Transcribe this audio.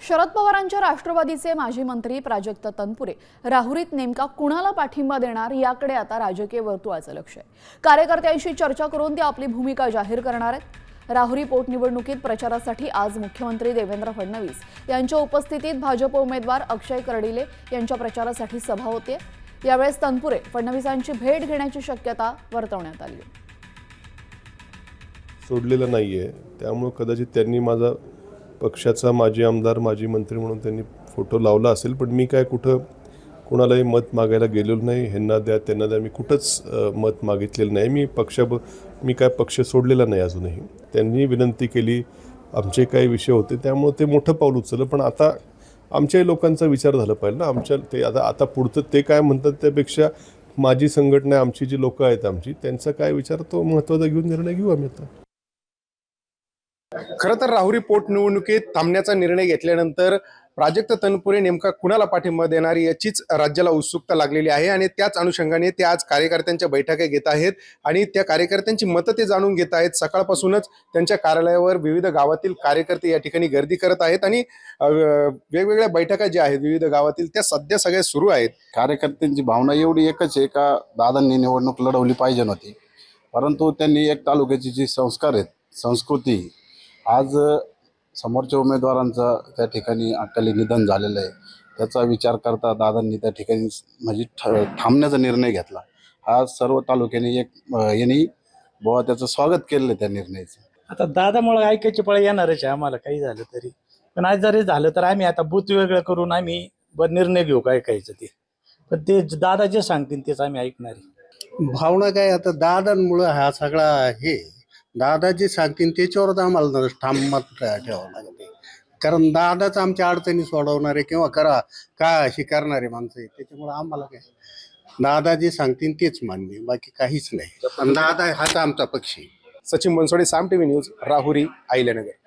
शरद पवारांच्या राष्ट्रवादीचे माजी मंत्री प्राजक्त तनपुरे राहुरीत नेमका कुणाला पाठिंबा देणार याकडे आता राजकीय वर्तुळाचं लक्ष आहे। कार्यकर्त्यांशी चर्चा करून ते आपली भूमिका जाहीर करणार आहेत। राहुरी पोटनिवडणुकीत प्रचारासाठी आज मुख्यमंत्री देवेंद्र फडणवीस यांच्या उपस्थितीत भाजप उमेदवार अक्षय कर्डिले यांच्या प्रचारासाठी सभा होते। यावेळेस तनपुरे फडणवीसांची भेट घेण्याची शक्यता वर्तवण्यात आली। सोडलेलं नाहीये, त्यामुळे कदाचित त्यांनी माझा पक्षाचा माजी आमदार माजी मंत्री म्हणून त्यांनी फोटो लावला असेल, पण मी काय कुठं कोणालाही मत मागायला गेलेलो नाही। ह्यांना द्या त्यांना द्या, मी कुठंच मत मागितलेलं नाही। मी काय पक्ष सोडलेला नाही अजूनही। त्यांनी विनंती केली, आमचे काही विषय होते, त्यामुळे ते मोठं पाऊल उचललं। पण आता आमच्याही लोकांचा विचार झाला पाहिजे ना। आमच्या ते आता पुढचं ते काय म्हणतात त्यापेक्षा माझी संघटना, आमची जी लोकं आहेत आमची, त्यांचा काय विचार तो महत्त्वाचा घेऊन निर्णय घेऊ आम्ही आता। खरं तर राहुरी पोटनिवडणुकीत थांबण्याचा निर्णय घेतल्यानंतर प्राजक्त तनपुरे नेमका कुणाला पाठिंबा देणार याचीच राज्याला उत्सुकता लागलेली आहे आणि त्याच अनुषंगाने ते आज कार्यकर्त्यांच्या बैठका घेत आहेत आणि त्या कार्यकर्त्यांची मतं ते जाणून घेत आहेत। सकाळपासूनच त्यांच्या कार्यालयावर विविध गावातील कार्यकर्ते या ठिकाणी गर्दी करत आहेत आणि वेगवेगळ्या बैठका ज्या आहेत विविध गावातील त्या सध्या सगळ्या सुरू आहेत। कार्यकर्त्यांची भावना एवढी एकच आहे का दादांनी निवडणूक लढवली पाहिजे नव्हती, परंतु त्यांनी एक तालुक्याची जी संस्कार आहेत, संस्कृती, आज समोरच्या उमेदवारांचा त्या ठिकाणी अकाली निधन झालेलं आहे, त्याचा विचार करता दादांनी त्या ठिकाणी म्हणजे थांबण्याचा निर्णय घेतला। हा सर्व तालुक्याने यांनी बुवा त्याचं स्वागत केलेलं त्या निर्णयाचं। आता दादामुळे ऐकायची पळ येणारच आहे आम्हाला, काही झालं तरी। पण आज जरी झालं तर आम्ही आता बूथ वेगळं करून आम्ही निर्णय घेऊ काय ऐकायचं ते। पण ते दादा जे सांगतील तेच आम्ही ऐकणार आहे। भावना काय, आता दादांमुळं हा सगळा हे दादा जे सांगतील त्याच्यावरच आम्हाला ठाम मत ठेवावं लागते। कारण दादाच आमच्या अडचणी सोडवणारे किंवा अशी करणारे माणसं आहे, त्याच्यामुळे आम्हाला काय दादा जे सांगतील तेच मान्य, बाकी काहीच नाही। पण दादा हाच आमचा पक्ष आहे। सचिन बनसोडे, साम टीव्ही न्यूज, राहुरी, अहिल्यानगर।